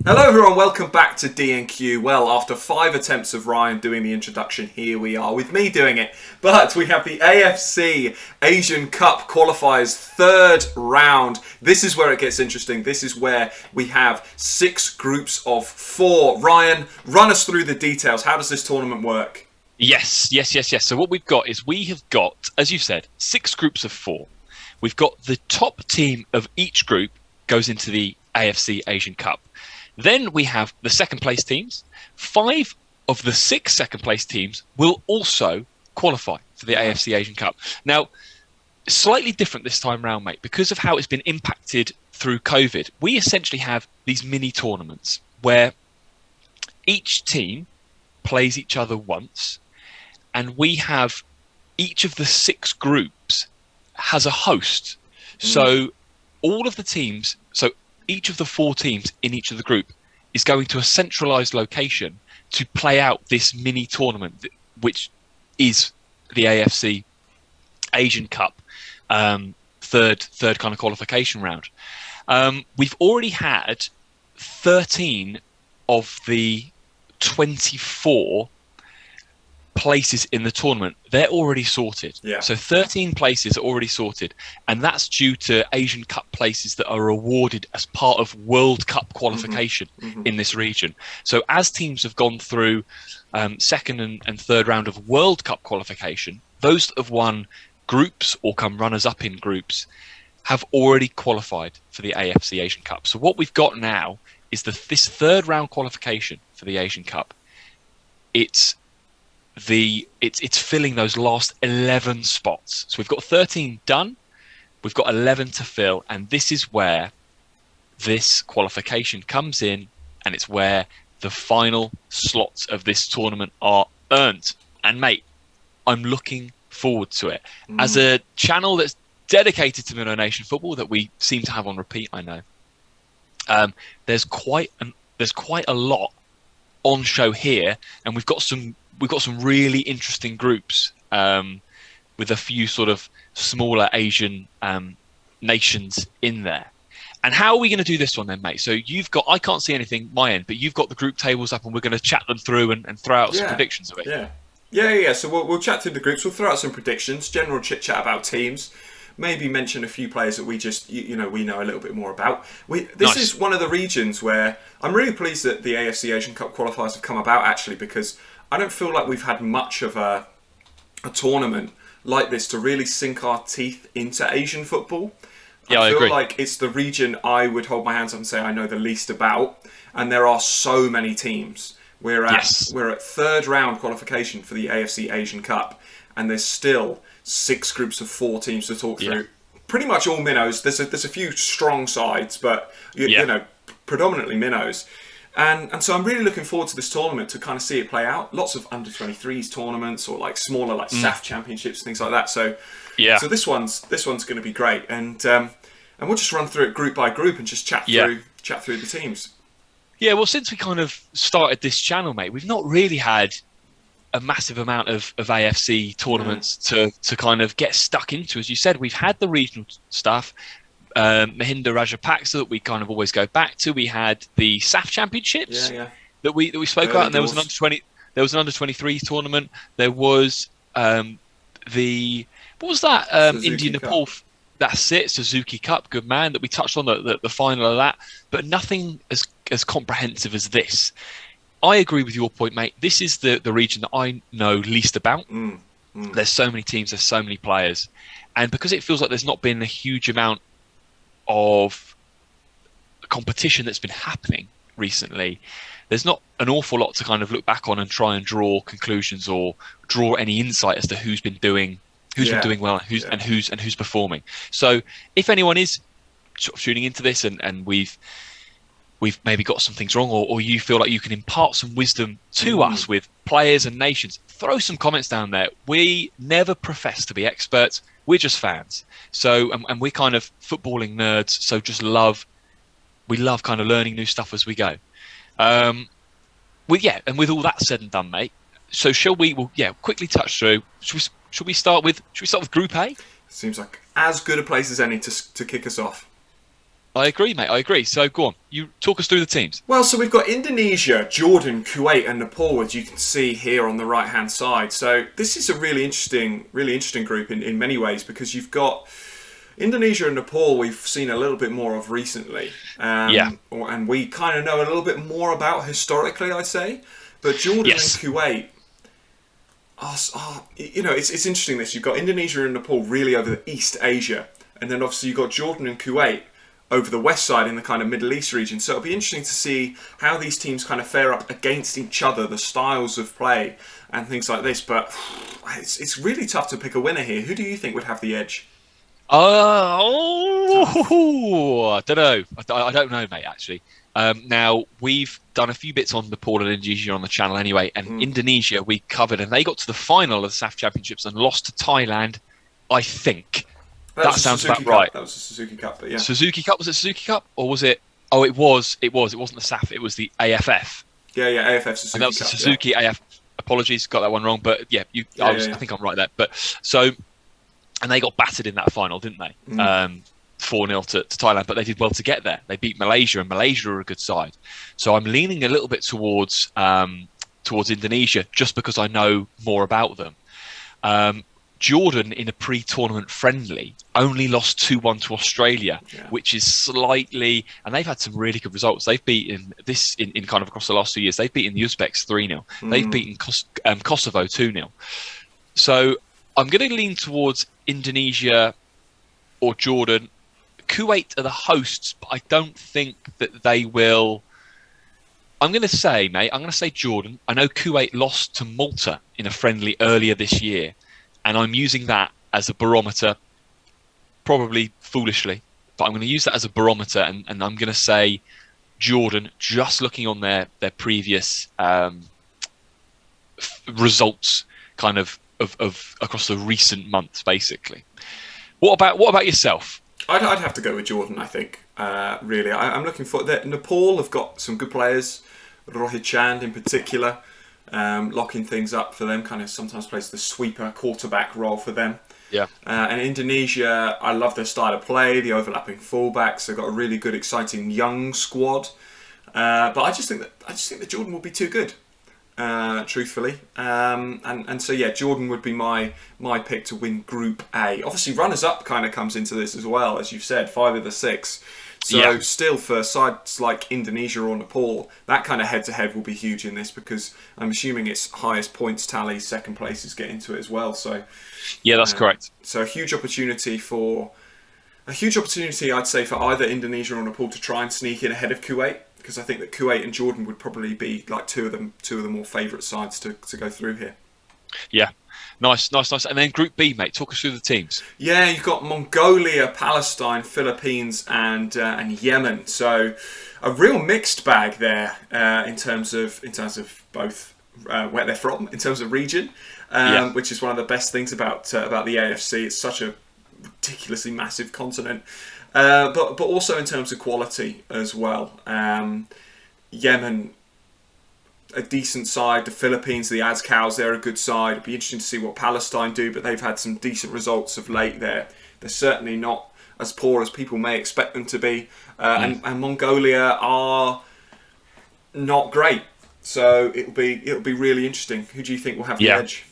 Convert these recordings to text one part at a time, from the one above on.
Hello everyone, welcome back to D&Q. Well, after 5 attempts of Ryan doing the introduction, here we are with me doing it. But we have the AFC Asian Cup qualifiers third round. This is where it gets interesting. This is where we have 6 groups of 4. Ryan, run us through the details. How does this tournament work? Yes. So what we've got is we have got, as you said, 6 groups of 4. We've got the top team of each group goes into the AFC Asian Cup. Then we have the second place teams. 5 of the 6 second place teams will also qualify for the AFC Asian Cup. Now, slightly different this time round, mate, because of how it's been impacted through COVID. We essentially have these mini tournaments where each team plays each other once, and we have each of the 6 groups has a host. So all of the teams, each of the 4 teams in each of the group is going to a centralized location to play out this mini tournament, which is the AFC Asian Cup, third kind of qualification round. We've already had 13 of the 24 places in the tournament. They're already sorted. So 13 places are already sorted, and that's due to Asian Cup places that are awarded as part of World Cup qualification in this region. So as teams have gone through second and third round of World Cup qualification, those that have won groups or come runners up in groups have already qualified for the AFC Asian Cup. So what we've got now is this third round qualification for the Asian Cup. It's filling those last 11 spots. So we've got 13 done, we've got 11 to fill, and this is where this qualification comes in, and it's where the final slots of this tournament are earned. And mate, I'm looking forward to it. As a channel that's dedicated to Minnow Nation football that we seem to have on repeat, I know, there's quite a lot on show here, and we've got some really interesting groups with a few sort of smaller Asian nations in there. And how are we going to do this one then, mate? So I can't see anything my end, but you've got the group tables up, and we're going to chat them through and throw out some predictions of it. Yeah. So we'll chat through the groups. We'll throw out some predictions, general chit chat about teams. Maybe mention a few players that we just, we know a little bit more about. This is one of the regions where I'm really pleased that the AFC Asian Cup qualifiers have come about, actually, because I don't feel like we've had much of a tournament like this to really sink our teeth into Asian football. I feel agree. like it's the region I would hold my hands up and say I know the least about, and there are so many teams. We're at third round qualification for the AFC Asian Cup, and there's still 6 groups of 4 teams to talk through. Pretty much all minnows. There's a few strong sides, but you know, predominantly minnows. And so I'm really looking forward to this tournament to kind of see it play out. Lots of under-23s tournaments, or like smaller like SAF championships, things like that. So this one's going to be great, and we'll just run through it group by group and just chat through the teams. Yeah, well, since we kind of started this channel, mate, we've not really had a massive amount of AFC tournaments to kind of get stuck into. As you said, we've had the regional stuff. Mahinda Rajapaksa that we kind of always go back to. We had the SAF championships that we spoke about, and there was an under-23 tournament. There was India Nepal. That's it, Suzuki Cup, good man, that we touched on the final of that, but nothing as comprehensive as this. I agree with your point, mate. This is the region that I know least about. There's so many teams, there's so many players, and because it feels like there's not been a huge amount of competition that's been happening recently, there's not an awful lot to kind of look back on and try and draw conclusions or draw any insight as to who's been doing well and who's performing. So if anyone is sort of tuning into this and we've maybe got some things wrong, or you feel like you can impart some wisdom to us with players and nations, throw some comments down there. We never profess to be experts. We're just fans. So, and we're kind of footballing nerds. So we love kind of learning new stuff as we go. And with all that said and done, mate. So we'll quickly touch through. Should we start with Group A? Seems like as good a place as any to kick us off. I agree, mate. I agree. So go on. You talk us through the teams. Well, so we've got Indonesia, Jordan, Kuwait, and Nepal, as you can see here on the right-hand side. So this is a really interesting group in many ways, because you've got Indonesia and Nepal we've seen a little bit more of recently. And we kind of know a little bit more about historically, I'd say. But Jordan and Kuwait, it's interesting this. You've got Indonesia and Nepal really over the East Asia. And then obviously you've got Jordan and Kuwait over the west side in the kind of Middle East region. So it'll be interesting to see how these teams kind of fare up against each other, the styles of play and things like this. But it's really tough to pick a winner here. Who do you think would have the edge? I don't know. I don't know, mate, actually. Now, we've done a few bits on Nepal and Indonesia on the channel anyway, and Indonesia we covered, and they got to the final of the SAF Championships and lost to Thailand, I think. That sounds about right. That was the Suzuki Cup, but yeah. Suzuki Cup, was it Suzuki Cup? Or was it... Oh, it was. It wasn't the SAF, it was the AFF. Yeah, AFF Suzuki Cup. And that was the Suzuki AF. Apologies, got that one wrong, but I think I'm right there. But so... And they got battered in that final, didn't they? 4-0 to Thailand, but they did well to get there. They beat Malaysia, and Malaysia are a good side. So I'm leaning a little bit towards Indonesia, just because I know more about them. Jordan, in a pre-tournament friendly, only lost 2-1 to Australia, which is slightly... And they've had some really good results. They've beaten this in kind of across the last 2 years. They've beaten the Uzbeks 3-0. They've beaten Kosovo 2-0. So I'm going to lean towards Indonesia or Jordan. Kuwait are the hosts, but I don't think that they will... I'm going to say, mate, Jordan. I know Kuwait lost to Malta in a friendly earlier this year, and I'm using that as a barometer, probably foolishly, but I'm going to use that as a barometer, and I'm going to say Jordan, just looking on their previous results kind of across the recent months, basically. What about yourself? I'd have to go with Jordan, I think. Really, I'm looking for that. Nepal have got some good players. Rohit Chand in particular, locking things up for them. Kind of sometimes plays the sweeper quarterback role for them. Yeah. And Indonesia, I love their style of play, the overlapping fullbacks. They've got a really good, exciting young squad. But I just think that Jordan will be too good. Truthfully, and so Jordan would be my pick to win Group A. Obviously, runners-up kind of comes into this as well, as you've said, 5 of the 6. So still, for sides like Indonesia or Nepal, that kind of head-to-head will be huge in this, because I'm assuming it's highest points tally, second places get into it as well. So that's correct. So a huge opportunity, I'd say, for either Indonesia or Nepal to try and sneak in ahead of Kuwait. Because I think that Kuwait and Jordan would probably be like two of the more favourite sides to go through here. Yeah. Nice. And then Group B, mate, talk us through the teams. Yeah, you've got Mongolia, Palestine, Philippines, and Yemen. So a real mixed bag there in terms of both where they're from, in terms of region, which is one of the best things about the AFC. It's such a ridiculously massive continent. But also in terms of quality as well. Yemen, a decent side. The Philippines, the Azkals, they're a good side. It'd be interesting to see what Palestine do, but they've had some decent results of late there. They're certainly not as poor as people may expect them to be. And Mongolia are not great. So it'll be really interesting. Who do you think will have the edge?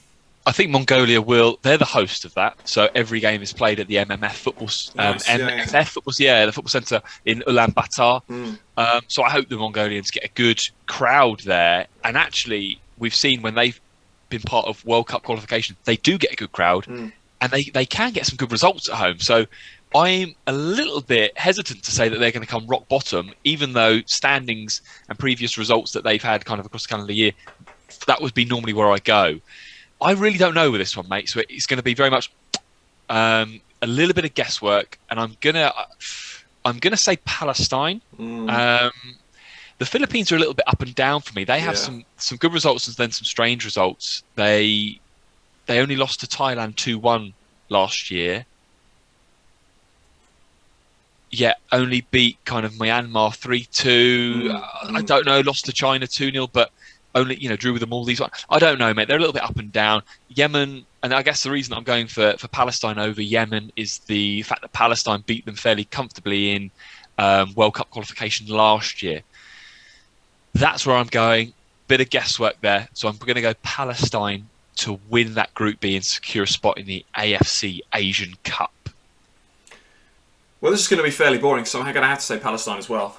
I think Mongolia will. They're the host of that, so every game is played at the MMF football, the football centre in Ulaanbaatar. So I hope the Mongolians get a good crowd there. And actually, we've seen when they've been part of World Cup qualification, they do get a good crowd, and they can get some good results at home. So I'm a little bit hesitant to say that they're going to come rock bottom, even though standings and previous results that they've had kind of across the calendar year, that would be normally where I go. I really don't know with this one, mate. So it's going to be very much a little bit of guesswork, and I'm gonna say Palestine. The Philippines are a little bit up and down for me. They have some good results and then some strange results. They only lost to Thailand 2-1 last year. Only beat kind of Myanmar 3-2. I don't know, lost to China 2-0, but only, drew with them all these. I don't know, mate. They're a little bit up and down. Yemen, and I guess the reason I'm going for Palestine over Yemen is the fact that Palestine beat them fairly comfortably in World Cup qualification last year. That's where I'm going. Bit of guesswork there. So I'm going to go Palestine to win that Group B and secure a spot in the AFC Asian Cup. Well, this is going to be fairly boring, so I'm going to have to say Palestine as well.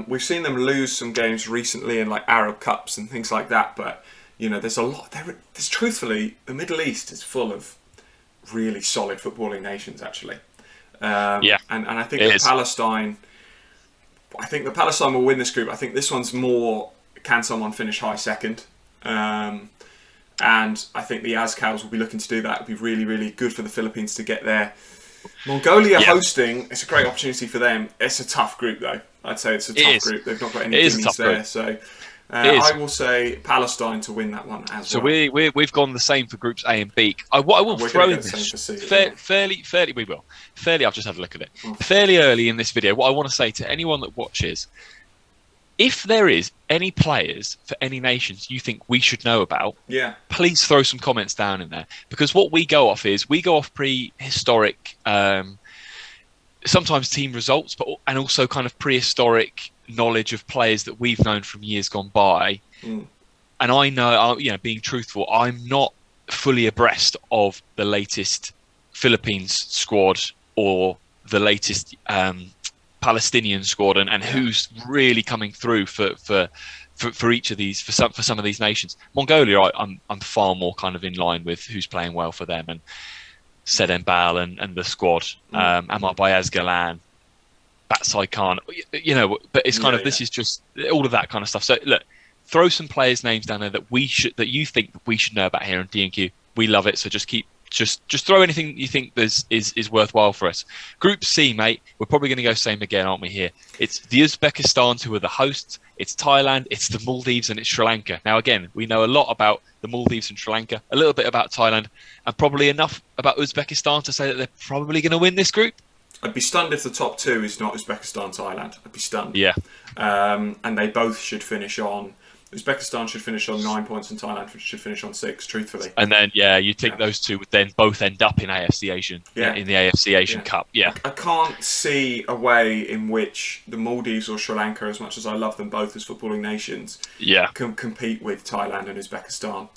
We've seen them lose some games recently in like Arab Cups and things like that, but there's a lot. There's truthfully, the Middle East is full of really solid footballing nations, actually. And I think Palestine will win this group. I think this one's more, can someone finish high second? And I think the Azkals will be looking to do that. It would be really, really good for the Philippines to get there. Mongolia hosting, it's a great opportunity for them. It's a tough group, though. I'd say it's a tough group. They've not got any gimmies there. So I will say Palestine to win that one as well. So we've gone the same for groups A and B. What I will throw in this, fairly, I've just had a look at it. Fairly early in this video, what I want to say to anyone that watches, if there is any players for any nations you think we should know about, please throw some comments down in there. Because what we go off prehistoric, sometimes team results, and also kind of prehistoric knowledge of players that we've known from years gone by. And I know, being truthful, I'm not fully abreast of the latest Philippines squad or the latest Palestinian squad and who's really coming through for each of these, for some of these nations. Mongolia, I'm far more kind of in line with who's playing well for them, and Sedem Bal and the squad, Amar Bayaz Galan, Batsai Khan, but it's kind of this is just all of that kind of stuff. So look, throw some players' names down there that you think we should know about here on D&Q. We love it. So just throw anything you think is worthwhile for us. Group C, mate, we're probably going to go same again, aren't we? Here, it's the Uzbekistan who are the hosts. It's Thailand, it's the Maldives, and it's Sri Lanka. Now, again, we know a lot about the Maldives and Sri Lanka, a little bit about Thailand, and probably enough about Uzbekistan to say that they're probably going to win this group. I'd be stunned if the top two is not Uzbekistan, Thailand. I'd be stunned. Yeah. And they both should finish on... Uzbekistan should finish on 9 points and Thailand should finish on 6, truthfully. And then, you'd think those two would then both end up in AFC Asian, in the AFC Asian Cup. Yeah. I can't see a way in which the Maldives or Sri Lanka, as much as I love them both as footballing nations, can compete with Thailand and Uzbekistan.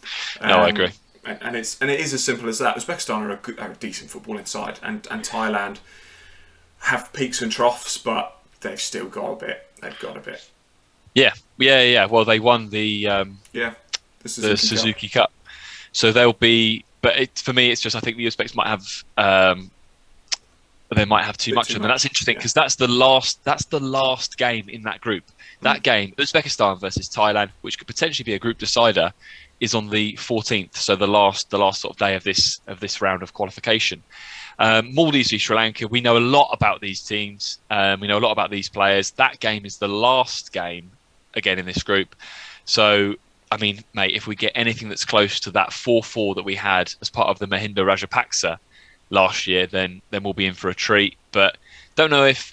No, I agree. And it is as simple as that. Uzbekistan are a decent footballing side, and Thailand have peaks and troughs, but they've still got a bit. They've got a bit. Yeah. Well, they won the Suzuki Cup, so they'll be. But for me, it's just I think the Uzbeks might have they might have too much of them. And that's interesting because that's the last game in that group. That game, Uzbekistan versus Thailand, which could potentially be a group decider, is on the 14th. So the last sort of day of this round of qualification. Maldives v Sri Lanka, we know a lot about these teams. We know a lot about these players. That game is the last game again in this group. So, I mean, mate, if we get anything that's close to that 4-4 that we had as part of the Mahinda Rajapaksa last year, then we'll be in for a treat. But don't know if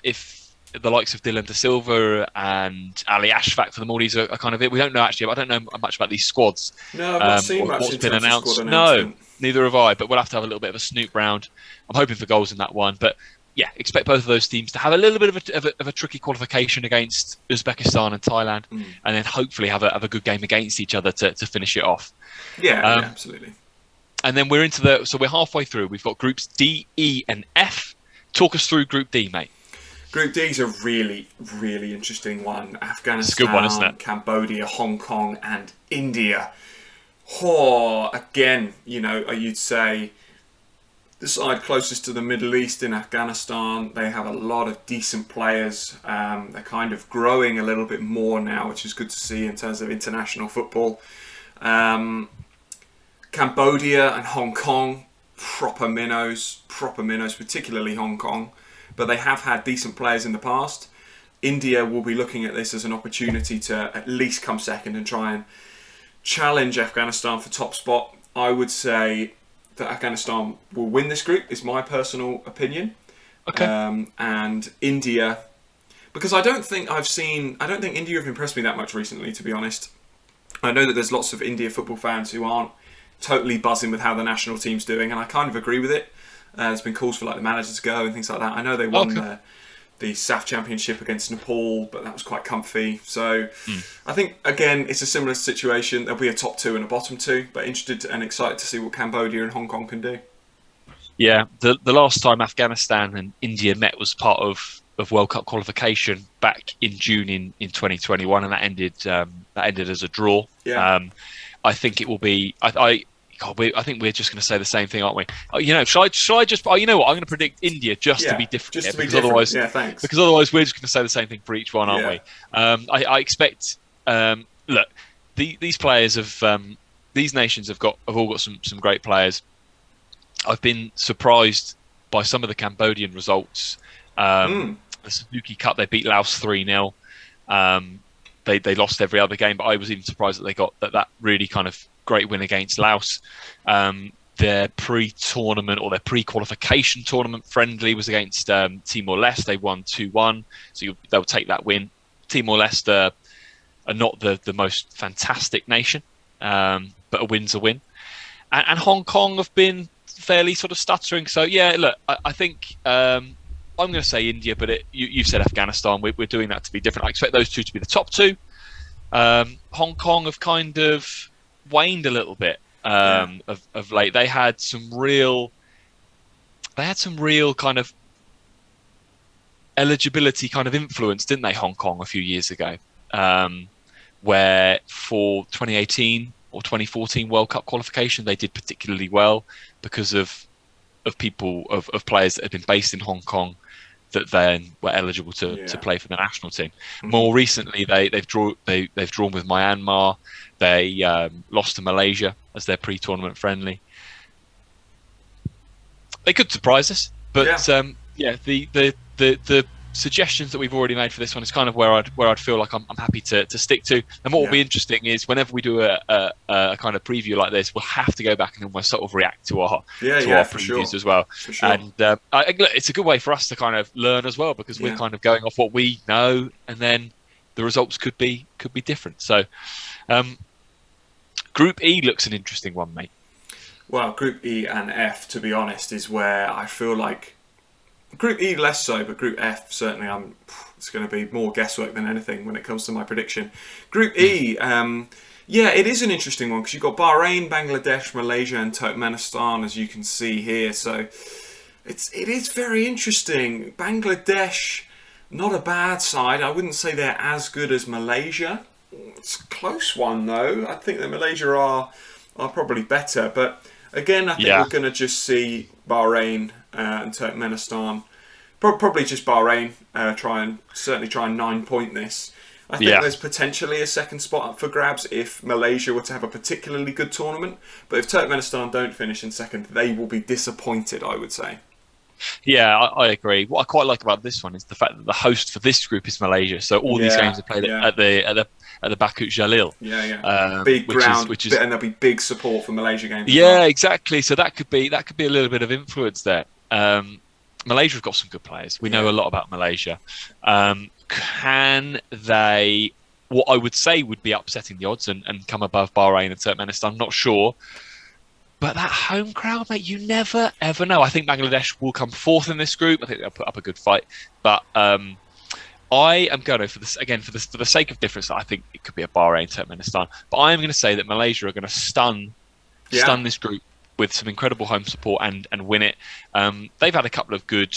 the likes of Dylan De Silva and Ali Ashfaq for the Maldives are kind of it. We don't know actually. I don't know much about these squads. No, I've not seen much what's in been terms announced. of squad announcement. No, neither have I. But we'll have to have a little bit of a snoop round. I'm hoping for goals in that one. But yeah, expect both of those teams to have a little bit of a tricky qualification against Uzbekistan and Thailand, and then hopefully have a good game against each other to finish it off. Yeah, absolutely. And then we're we're halfway through. We've got groups D, E, and F. Talk us through Group D, mate. Group D is a really, really interesting one. Afghanistan, it's a good one, isn't it? Cambodia, Hong Kong, and India. Again, you'd say the side closest to the Middle East in Afghanistan, they have a lot of decent players. They're kind of growing a little bit more now, which is good to see in terms of international football. Cambodia and Hong Kong, proper minnows, particularly Hong Kong. But they have had decent players in the past. India will be looking at this as an opportunity to at least come second and try and challenge Afghanistan for top spot. I would say that Afghanistan will win this group, is my personal opinion. Okay. And India, because I don't think India have impressed me that much recently, to be honest. I know that there's lots of India football fans who aren't totally buzzing with how the national team's doing, and I kind of agree with it. There's been calls for like the manager to go and things like that. I know they won the SAF Championship against Nepal, but that was quite comfy. So I think, again, it's a similar situation. There'll be a top 2 and a bottom 2, but interested and excited to see what Cambodia and Hong Kong can do. Yeah, the last time Afghanistan and India met was part of World Cup qualification back in June in 2021, and that ended as a draw. Yeah. I think it will be. I think we're just going to say the same thing, aren't we? Shall I just? You know what? I'm going to predict India just to be different. Just to be different. Otherwise, thanks. Because otherwise, we're just going to say the same thing for each one, aren't we? I expect. Look, these players these nations have all got some great players. I've been surprised by some of the Cambodian results. The Suzuki Cup, they beat Laos 3-0. They lost every other game, but I was even surprised that they got that really kind of great win against Laos. Their pre-tournament or their pre-qualification tournament friendly was against Timor-Leste. They won 2-1, so they'll take that win. Timor-Leste are not the most fantastic nation, but a win's a win. And Hong Kong have been fairly sort of stuttering. So yeah, look, I think I'm going to say India, but you've said Afghanistan. We're doing that to be different. I expect those two to be the top 2. Hong Kong have kind of waned a little bit of late. They had some real kind of eligibility kind of influence, didn't they, Hong Kong a few years ago, where for 2018 or 2014 World Cup qualification they did particularly well because of players that had been based in Hong Kong that then were eligible to play for the national team. More recently, they've drawn with Myanmar. They lost to Malaysia as their pre-tournament friendly. They could surprise us, but the suggestions that we've already made for this one is kind of where I'd feel like I'm happy to stick to. And what will be interesting is whenever we do a kind of preview like this, we'll have to go back and almost sort of react to our previews as well. For sure. And it's a good way for us to kind of learn as well, because we're kind of going off what we know, and then the results could be different. So Group E looks an interesting one, mate. Well, Group E and F, to be honest, is where I feel like Group E less so, but Group F certainly. It's going to be more guesswork than anything when it comes to my prediction. Group E, it is an interesting one because you've got Bahrain, Bangladesh, Malaysia, and Turkmenistan, as you can see here. So it is very interesting. Bangladesh, not a bad side. I wouldn't say they're as good as Malaysia. It's a close one though. I think that Malaysia are probably better, but again, I think we're going to just see Bahrain and Turkmenistan, probably just Bahrain, try and 9-point this. I think there's potentially a second spot up for grabs if Malaysia were to have a particularly good tournament. But if Turkmenistan don't finish in second, they will be disappointed, I would say. Yeah, I agree. What I quite like about this one is the fact that the host for this group is Malaysia. So all these games are played at the Bakut Jalil. Big ground, and there'll be big support for Malaysia games. Exactly. So that could be a little bit of influence there. Malaysia have got some good players. We know a lot about Malaysia. Can they? What I would say would be upsetting the odds and come above Bahrain and Turkmenistan. I'm not sure. But that home crowd, mate, you never, ever know. I think Bangladesh will come fourth in this group. I think they'll put up a good fight. But I am going to, for the sake of difference, I think it could be a Bahrain, Turkmenistan. But I am going to say that Malaysia are going to stun this group with some incredible home support and win it. They've had a couple of good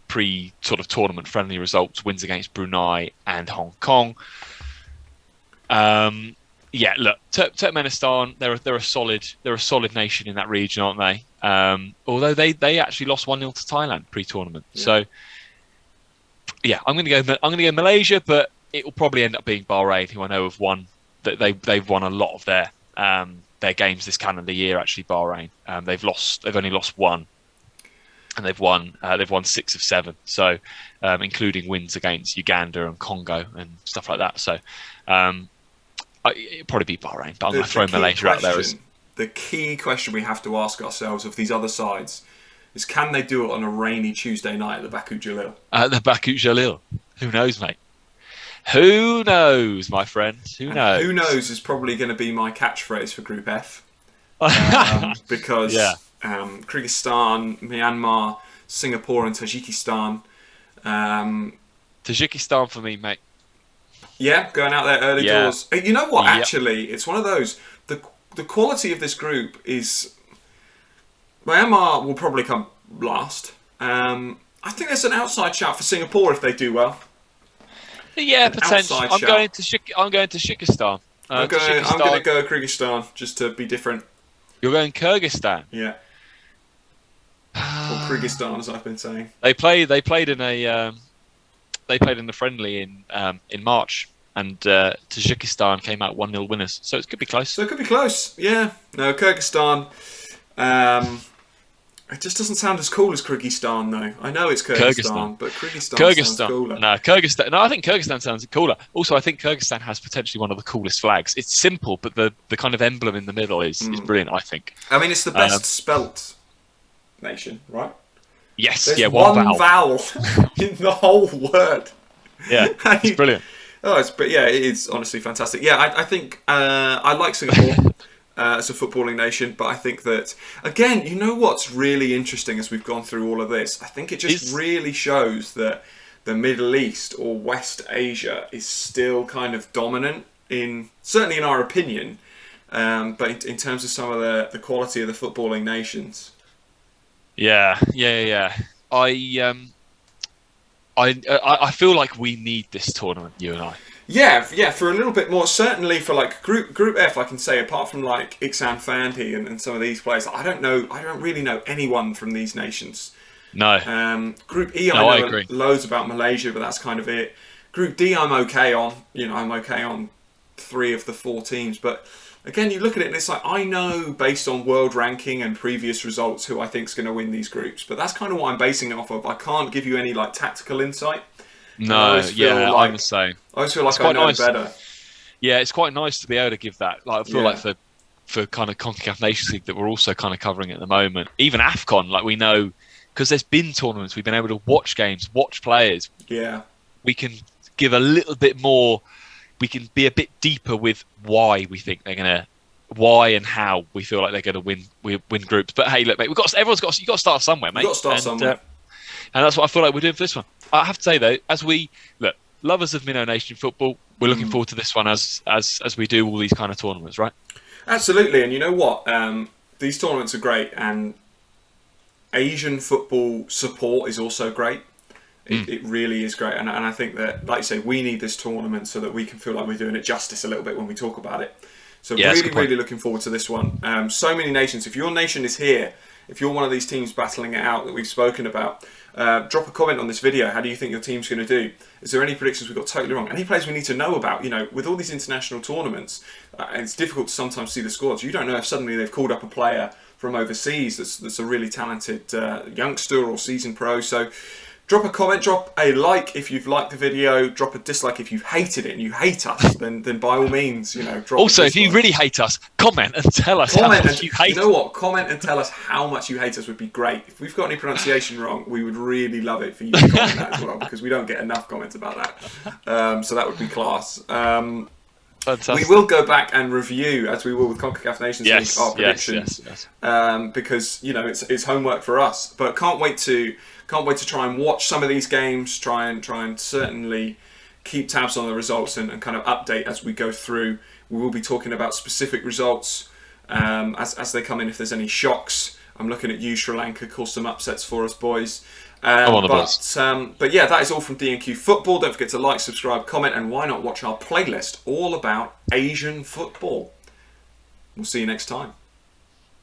pre-sort of tournament friendly results, wins against Brunei and Hong Kong. Look, Turkmenistan, they're a solid nation in that region, aren't they? Although they actually lost 1-0 to Thailand pre-tournament. So I'm going to go Malaysia, but it will probably end up being Bahrain, who I know have won. They've won a lot of their games this calendar year. Actually, Bahrain, they've only lost one, and they've won 6 of 7. So, including wins against Uganda and Congo and stuff like that. So. It'd probably be Bahrain, but I'm going to throw Malaysia out there. The key question we have to ask ourselves of these other sides is, can they do it on a rainy Tuesday night at the Bakut Jalil? At the Bakut Jalil. Who knows, mate? Who knows, my friend? Who knows? Who knows is probably going to be my catchphrase for Group F. Because Kyrgyzstan, Myanmar, Singapore and Tajikistan, Tajikistan for me, mate. Yeah, going out there early doors. You know what? Yep. Actually, it's one of those. The quality of this group is. Myanmar will probably come last. I think there's an outside shout for Singapore if they do well. Yeah, potentially. I'm going to Tajikistan. I'm going to go Kyrgyzstan just to be different. You're going Kyrgyzstan. Yeah. Or Kyrgyzstan, as I've been saying. They played in a friendly in March, and Tajikistan came out 1-0 winners. So it could be close. Yeah. No, Kyrgyzstan. It just doesn't sound as cool as Kyrgyzstan, though. I know it's Kyrgyzstan, but Kyrgyzstan sounds cooler. No, Kyrgyzstan. No, I think Kyrgyzstan sounds cooler. Also, I think Kyrgyzstan has potentially one of the coolest flags. It's simple, but the kind of emblem in the middle is brilliant, I think. I mean, it's the best spelt nation, right? Yes, There's one vowel in the whole word. Yeah, it's brilliant. It is honestly fantastic. Yeah, I think I like Singapore. As a footballing nation, but I think that, again, you know what's really interesting as we've gone through all of this? I think it just really shows that the Middle East or West Asia is still kind of dominant, certainly in our opinion, but in terms of some of the quality of the footballing nations. Yeah. I feel like we need this tournament, you and I. Yeah, for a little bit more. Certainly for like Group F, I can say apart from like Iksan Fandi and some of these players, I don't really know anyone from these nations. No. Group E, I know loads about Malaysia, but that's kind of it. Group D, I'm okay on. I'm okay on 3 of the 4 teams. But again, you look at it and it's like, I know based on world ranking and previous results who I think is going to win these groups. But that's kind of what I'm basing it off of. I can't give you any like tactical insight. No, I'm the same. I always feel like I know better. Yeah, it's quite nice to be able to give that. Like, I feel like for kind of CONCACAF Nations League that we're also kind of covering at the moment. Even AFCON, like we know, because there's been tournaments, we've been able to watch games, watch players. Yeah. We can give a little bit more, we can be a bit deeper with why we think they're going to, why and how we feel like they're going to win groups. But hey, look, mate, you've got to start somewhere, mate. You've got to start somewhere. And that's what I feel like we're doing for this one. I have to say though, as we look, lovers of Minnow Nation football, we're looking forward to this one as we do all these kind of tournaments, right? Absolutely, and you know what? These tournaments are great, and Asian football support is also great. It really is great, and I think that, like you say, we need this tournament so that we can feel like we're doing it justice a little bit when we talk about it. So really looking forward to this one. So many nations. If your nation is here, if you're one of these teams battling it out that we've spoken about, drop a comment on this video. How do you think your team's going to do? Is there any predictions we got totally wrong? Any players we need to know about? With all these international tournaments, it's difficult to sometimes see the squads. You don't know if suddenly they've called up a player from overseas that's a really talented youngster or seasoned pro. So drop a comment, drop a like if you've liked the video, drop a dislike if you've hated it and you hate us, then by all means, drop also, if you really hate us, comment and tell us how much you hate us. You know what? Comment and tell us how much you hate us would be great. If we've got any pronunciation wrong, we would really love it for you to comment that as well, because we don't get enough comments about that. So that would be class. We will go back and review, as we will with CONCACAF Nations League, our predictions, because it's homework for us. But can't wait to try and watch some of these games. Try and certainly keep tabs on the results and kind of update as we go through. We will be talking about specific results as they come in. If there's any shocks, I'm looking at you, Sri Lanka. Call some upsets for us, boys. But yeah, that is all from D&Q Football. Don't forget to like, subscribe, comment, and why not watch our playlist all about Asian football. We'll see you next time.